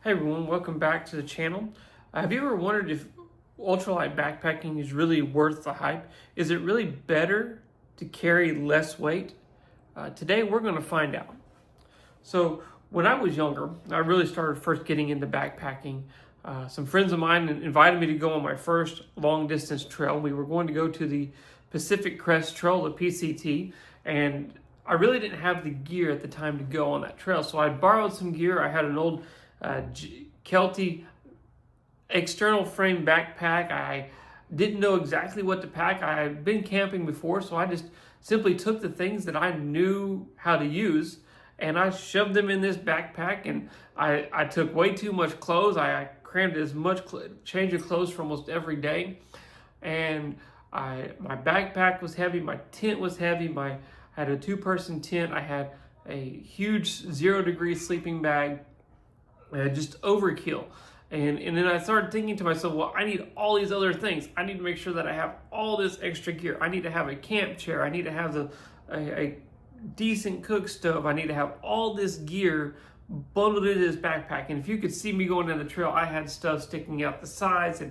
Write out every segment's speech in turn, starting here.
Hey everyone, welcome back to the channel. Have you ever wondered if ultralight backpacking is really worth the hype? Is it really better to carry less weight? Today we're going to find out. So when I was younger, I really started first getting into backpacking. Some friends of mine invited me to go on my first long distance trail. We were going to go to the Pacific Crest Trail, the PCT, and I really didn't have the gear at the time to go on that trail. So I borrowed some gear. I had an old Kelty external frame backpack. I didn't know exactly what to pack. I had been camping before, so I just simply took the things that I knew how to use and I shoved them in this backpack, and I took way too much clothes. I crammed as much change of clothes for almost every day, and my backpack was heavy, my tent was heavy, I had a two-person tent, I had a huge 0-degree sleeping bag, just overkill. And then I started thinking to myself, well, I need all these other things. I need to make sure that I have all this extra gear. I need to have a camp chair. I need to have a decent cook stove. I need to have all this gear bundled into this backpack. And if you could see me going down the trail, I had stuff sticking out the sides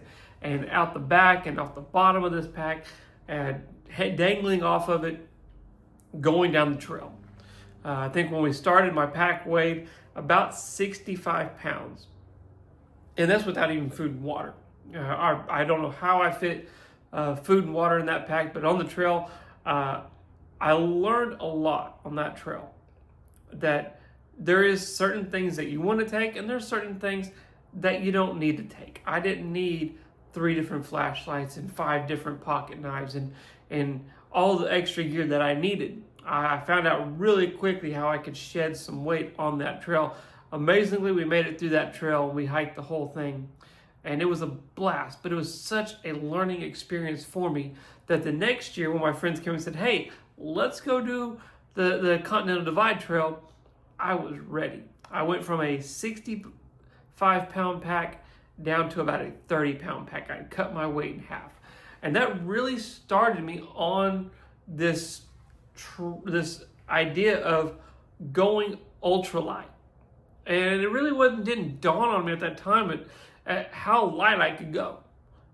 and out the back and off the bottom of this pack and dangling off of it going down the trail. I think when we started, my pack weighed about 65 pounds. And that's without even food and water. I don't know how I fit food and water in that pack, but on the trail, I learned a lot on that trail. That there is certain things that you want to take, and there's certain things that you don't need to take. I didn't need 3 different flashlights and 5 different pocket knives and all the extra gear that I needed. I found out really quickly how I could shed some weight on that trail. Amazingly, we made it through that trail. We hiked the whole thing, and it was a blast, but it was such a learning experience for me that the next year when my friends came and said, hey, let's go do the Continental Divide Trail, I was ready. I went from a 65-pound pack down to about a 30-pound pack. I cut my weight in half. And that really started me on this idea of going ultralight. And it really didn't dawn on me at that time at how light I could go.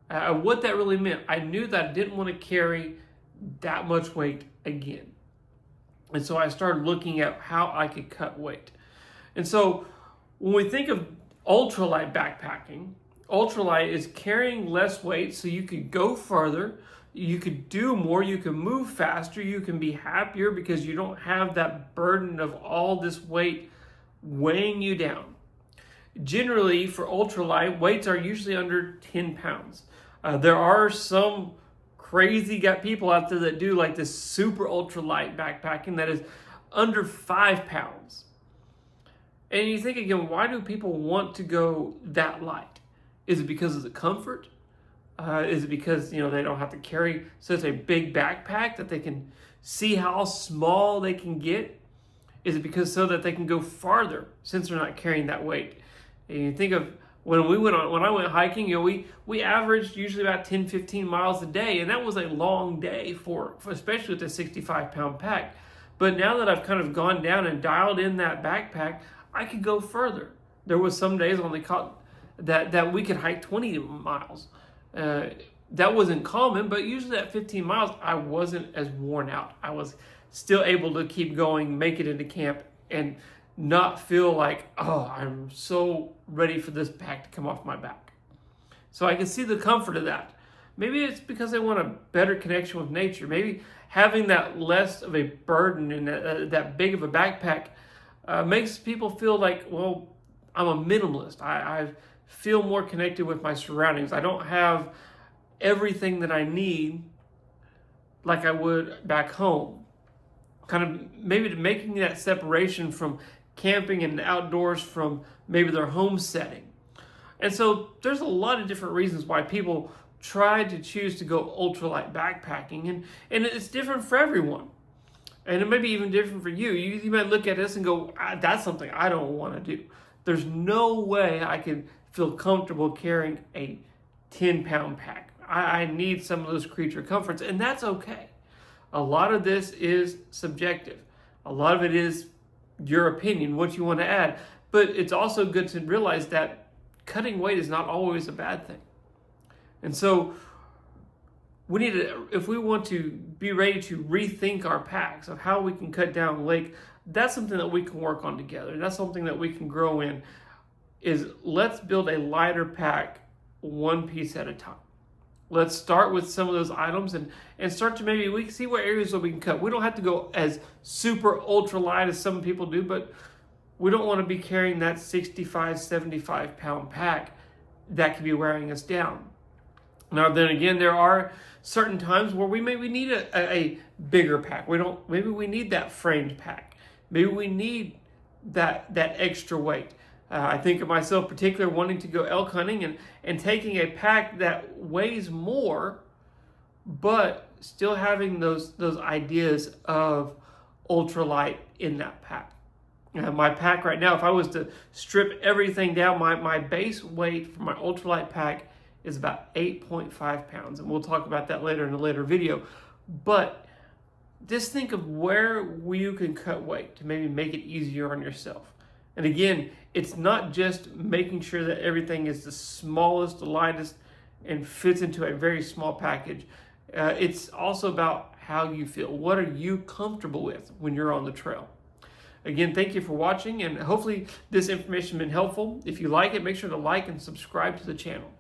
What that really meant. I knew that I didn't want to carry that much weight again. And so I started looking at how I could cut weight. And so when we think of ultralight backpacking, ultralight is carrying less weight so you could go further, you could do more, you can move faster, you can be happier because you don't have that burden of all this weight weighing you down. Generally, for ultralight, weights are usually under 10 pounds. There are some crazy people out there that do like this super ultralight backpacking that is under 5 pounds. And you think again, why do people want to go that light? Is it because of the comfort? Is it because they don't have to carry such a big backpack that they can see how small they can get? Is it because so that they can go farther since they're not carrying that weight? And you think of when I went hiking, we averaged usually about 10-15 miles a day, and that was a long day for especially with a 65-pound pack. But now that I've kind of gone down and dialed in that backpack, I could go further. There was some days when they caught that we could hike 20 miles. That wasn't common, but usually at 15 miles, I wasn't as worn out. I was still able to keep going, make it into camp, and not feel like, oh, I'm so ready for this pack to come off my back. So I can see the comfort of that. Maybe it's because they want a better connection with nature. Maybe having that less of a burden and that big of a backpack makes people feel like, well, I'm a minimalist. I feel more connected with my surroundings. I don't have everything that I need like I would back home. Kind of maybe making that separation from camping and outdoors from maybe their home setting. And so there's a lot of different reasons why people try to choose to go ultralight backpacking, and it's different for everyone. And it may be even different for you. You might look at this and go, that's something I don't want to do. There's no way I can feel comfortable carrying a 10-pound pack. I need some of those creature comforts, and that's okay. A lot of this is subjective. A lot of it is your opinion, what you want to add. But it's also good to realize that cutting weight is not always a bad thing. And so we need to, if we want to be ready to rethink our packs of how we can cut down weight, that's something that we can work on together. That's something that we can grow in, is let's build a lighter pack one piece at a time. Let's start with some of those items and start to maybe we can see what areas that we can cut. We don't have to go as super ultra light as some people do, but we don't want to be carrying that 65, 75 pound pack that can be wearing us down. Now, then again, there are certain times where we maybe need a bigger pack. Maybe we need that framed pack. Maybe we need that extra weight. I think of myself particularly wanting to go elk hunting and taking a pack that weighs more, but still having those ideas of ultralight in that pack. My pack right now, if I was to strip everything down, my base weight for my ultralight pack is about 8.5 pounds. And we'll talk about that later in a later video. But just think of where you can cut weight to maybe make it easier on yourself. And again, it's not just making sure that everything is the smallest, the lightest, and fits into a very small package. It's also about how you feel. What are you comfortable with when you're on the trail? Again, thank you for watching, and hopefully this information has been helpful. If you like it, make sure to like and subscribe to the channel.